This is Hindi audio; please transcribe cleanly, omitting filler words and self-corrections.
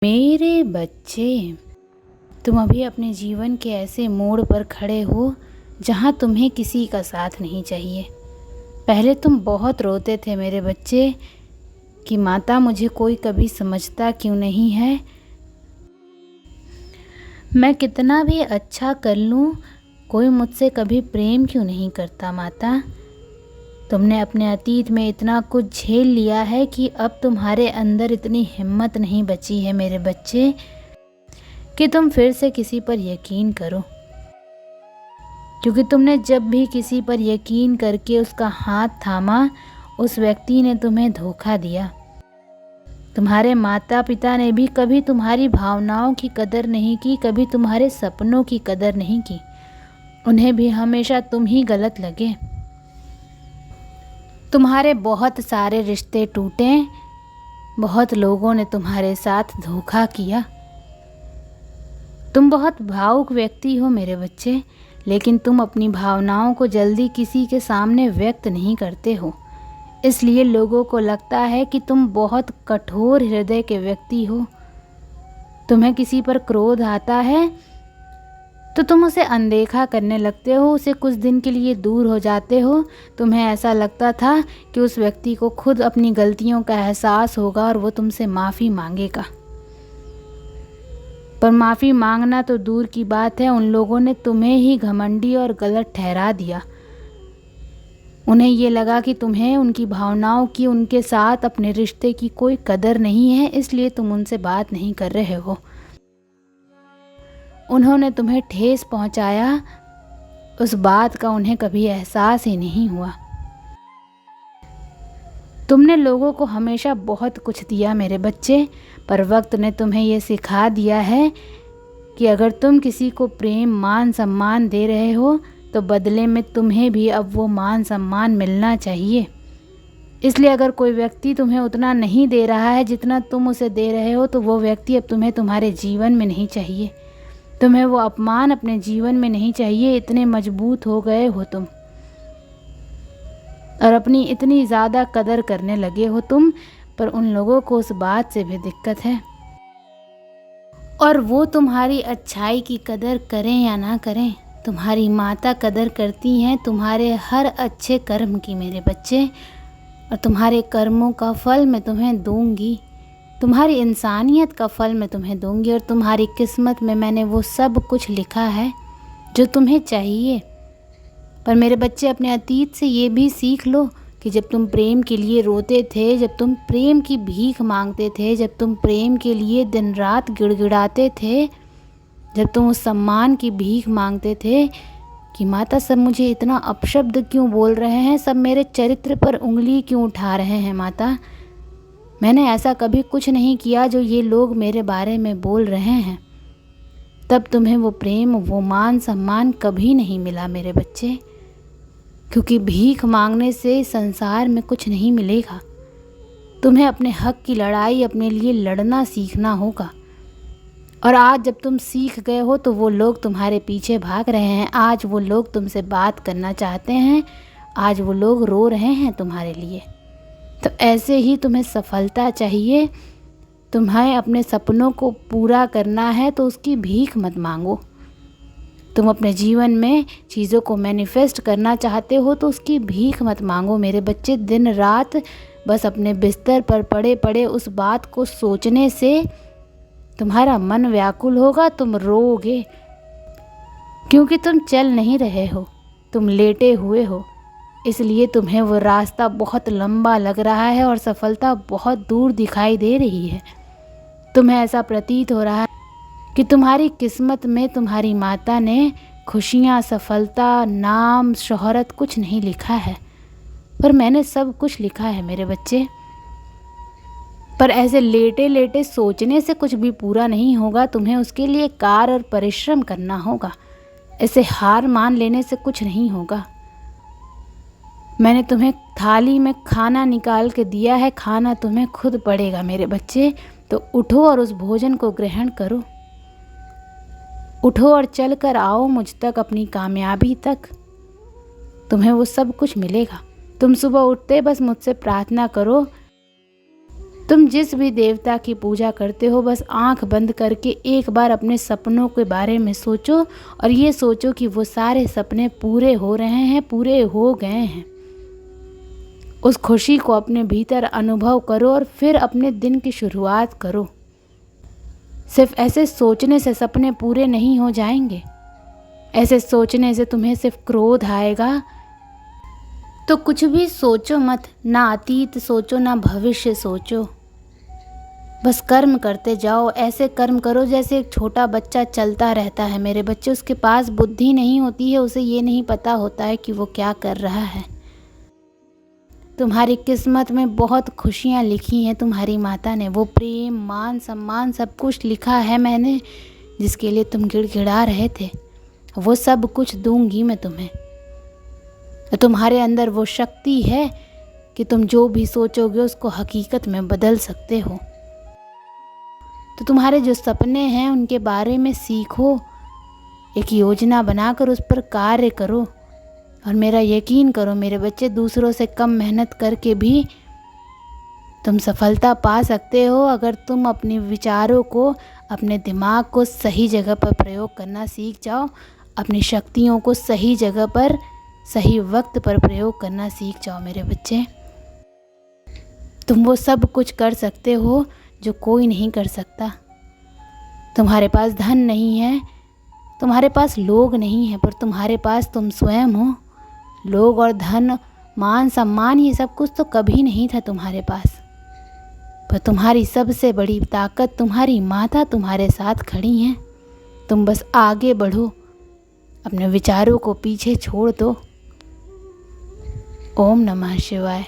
मेरे बच्चे, तुम अभी अपने जीवन के ऐसे मोड़ पर खड़े हो जहाँ तुम्हें किसी का साथ नहीं चाहिए। पहले तुम बहुत रोते थे मेरे बच्चे कि माता मुझे कोई कभी समझता क्यों नहीं है, मैं कितना भी अच्छा कर लूँ कोई मुझसे कभी प्रेम क्यों नहीं करता। माता, तुमने अपने अतीत में इतना कुछ झेल लिया है कि अब तुम्हारे अंदर इतनी हिम्मत नहीं बची है मेरे बच्चे कि तुम फिर से किसी पर यकीन करो, क्योंकि तुमने जब भी किसी पर यकीन करके उसका हाथ थामा, उस व्यक्ति ने तुम्हें धोखा दिया। तुम्हारे माता पिता ने भी कभी तुम्हारी भावनाओं की कदर नहीं की, कभी तुम्हारे सपनों की कदर नहीं की। उन्हें भी हमेशा तुम ही गलत लगे। तुम्हारे बहुत सारे रिश्ते टूटे, बहुत लोगों ने तुम्हारे साथ धोखा किया। तुम बहुत भावुक व्यक्ति हो मेरे बच्चे, लेकिन तुम अपनी भावनाओं को जल्दी किसी के सामने व्यक्त नहीं करते हो। इसलिए लोगों को लगता है कि तुम बहुत कठोर हृदय के व्यक्ति हो। तुम्हें किसी पर क्रोध आता है तो तुम उसे अनदेखा करने लगते हो, उसे कुछ दिन के लिए दूर हो जाते हो। तुम्हें ऐसा लगता था कि उस व्यक्ति को खुद अपनी गलतियों का एहसास होगा और वो तुमसे माफ़ी मांगेगा, पर माफ़ी मांगना तो दूर की बात है, उन लोगों ने तुम्हें ही घमंडी और गलत ठहरा दिया। उन्हें ये लगा कि तुम्हें उनकी भावनाओं की, उनके साथ अपने रिश्ते की कोई कदर नहीं है, इसलिए तुम उनसे बात नहीं कर रहे हो। उन्होंने तुम्हें ठेस पहुंचाया, उस बात का उन्हें कभी एहसास ही नहीं हुआ। तुमने लोगों को हमेशा बहुत कुछ दिया मेरे बच्चे, पर वक्त ने तुम्हें ये सिखा दिया है कि अगर तुम किसी को प्रेम मान सम्मान दे रहे हो तो बदले में तुम्हें भी अब वो मान सम्मान मिलना चाहिए। इसलिए अगर कोई व्यक्ति तुम्हें उतना नहीं दे रहा है जितना तुम उसे दे रहे हो, तो वो व्यक्ति अब तुम्हें तुम्हारे जीवन में नहीं चाहिए। तुम्हें वो अपमान अपने जीवन में नहीं चाहिए। इतने मजबूत हो गए हो तुम और अपनी इतनी ज़्यादा कदर करने लगे हो तुम, पर उन लोगों को उस बात से भी दिक्कत है, और वो तुम्हारी अच्छाई की कदर करें या ना करें, तुम्हारी माता कदर करती हैं तुम्हारे हर अच्छे कर्म की मेरे बच्चे, और तुम्हारे कर्मों का फल मैं तुम्हें दूंगी, तुम्हारी इंसानियत का फल मैं तुम्हें दूंगी, और तुम्हारी किस्मत में मैंने वो सब कुछ लिखा है जो तुम्हें चाहिए। पर मेरे बच्चे, अपने अतीत से ये भी सीख लो कि जब तुम प्रेम के लिए रोते थे, जब तुम प्रेम की भीख मांगते थे, जब तुम प्रेम के लिए दिन रात गिड़गिड़ाते थे, जब तुम उस सम्मान की भीख मांगते थे कि माता सब मुझे इतना अपशब्द क्यों बोल रहे हैं, सब मेरे चरित्र पर उंगली क्यों उठा रहे हैं माता, मैंने ऐसा कभी कुछ नहीं किया जो ये लोग मेरे बारे में बोल रहे हैं, तब तुम्हें वो प्रेम, वो मान सम्मान कभी नहीं मिला मेरे बच्चे। क्योंकि भीख मांगने से संसार में कुछ नहीं मिलेगा। तुम्हें अपने हक की लड़ाई अपने लिए लड़ना सीखना होगा, और आज जब तुम सीख गए हो तो वो लोग तुम्हारे पीछे भाग रहे हैं, आज वो लोग तुमसे बात करना चाहते हैं, आज वो लोग रो रहे हैं तुम्हारे लिए। तो ऐसे ही तुम्हें सफलता चाहिए, तुम्हें अपने सपनों को पूरा करना है तो उसकी भीख मत मांगो। तुम अपने जीवन में चीज़ों को मैनिफेस्ट करना चाहते हो तो उसकी भीख मत मांगो मेरे बच्चे। दिन रात बस अपने बिस्तर पर पड़े पड़े उस बात को सोचने से तुम्हारा मन व्याकुल होगा, तुम रोओगे, क्योंकि तुम चल नहीं रहे हो, तुम लेटे हुए हो, इसलिए तुम्हें वो रास्ता बहुत लंबा लग रहा है और सफलता बहुत दूर दिखाई दे रही है। तुम्हें ऐसा प्रतीत हो रहा है कि तुम्हारी किस्मत में तुम्हारी माता ने खुशियाँ, सफलता, नाम, शोहरत कुछ नहीं लिखा है, पर मैंने सब कुछ लिखा है मेरे बच्चे। पर ऐसे लेटे लेटे सोचने से कुछ भी पूरा नहीं होगा, तुम्हें उसके लिए कार्य और परिश्रम करना होगा। ऐसे हार मान लेने से कुछ नहीं होगा। मैंने तुम्हें थाली में खाना निकाल के दिया है, खाना तुम्हें खुद पड़ेगा मेरे बच्चे, तो उठो और उस भोजन को ग्रहण करो। उठो और चल कर आओ मुझ तक, अपनी कामयाबी तक, तुम्हें वो सब कुछ मिलेगा। तुम सुबह उठते बस मुझसे प्रार्थना करो तुम जिस भी देवता की पूजा करते हो बस आंख बंद करके एक बार अपने सपनों के बारे में सोचो और ये सोचो कि वो सारे सपने पूरे हो रहे हैं, पूरे हो गए हैं। उस खुशी को अपने भीतर अनुभव करो और फिर अपने दिन की शुरुआत करो। सिर्फ ऐसे सोचने से सपने पूरे नहीं हो जाएंगे। ऐसे सोचने से तुम्हें सिर्फ क्रोध आएगा। तो कुछ भी सोचो मत, ना अतीत सोचो ना भविष्य सोचो। बस कर्म करते जाओ। ऐसे कर्म करो जैसे एक छोटा बच्चा चलता रहता है। मेरे बच्चे, उसके पास बुद्धि नहीं होती है, उसे ये नहीं पता होता है कि वो क्या कर रहा है। तुम्हारी किस्मत में बहुत खुशियाँ लिखी हैं तुम्हारी माता ने। वो प्रेम, मान, सम्मान सब कुछ लिखा है मैंने, जिसके लिए तुम गिड़गिड़ा रहे थे। वो सब कुछ दूंगी मैं तुम्हें। तुम्हारे अंदर वो शक्ति है कि तुम जो भी सोचोगे उसको हकीकत में बदल सकते हो। तो तुम्हारे जो सपने हैं उनके बारे में सीखो, एक योजना बनाकर उस पर कार्य करो। और मेरा यकीन करो मेरे बच्चे, दूसरों से कम मेहनत करके भी तुम सफलता पा सकते हो अगर तुम अपने विचारों को, अपने दिमाग को सही जगह पर प्रयोग करना सीख जाओ। अपनी शक्तियों को सही जगह पर, सही वक्त पर प्रयोग करना सीख जाओ मेरे बच्चे। तुम वो सब कुछ कर सकते हो जो कोई नहीं कर सकता। तुम्हारे पास धन नहीं है, तुम्हारे पास लोग नहीं है, पर तुम्हारे पास तुम स्वयं हो। लोग और धन, मान, सम्मान, ये सब कुछ तो कभी नहीं था तुम्हारे पास। पर तुम्हारी सबसे बड़ी ताकत तुम्हारी माता तुम्हारे साथ खड़ी हैं। तुम बस आगे बढ़ो, अपने विचारों को पीछे छोड़ दो। ओम नमः शिवाय।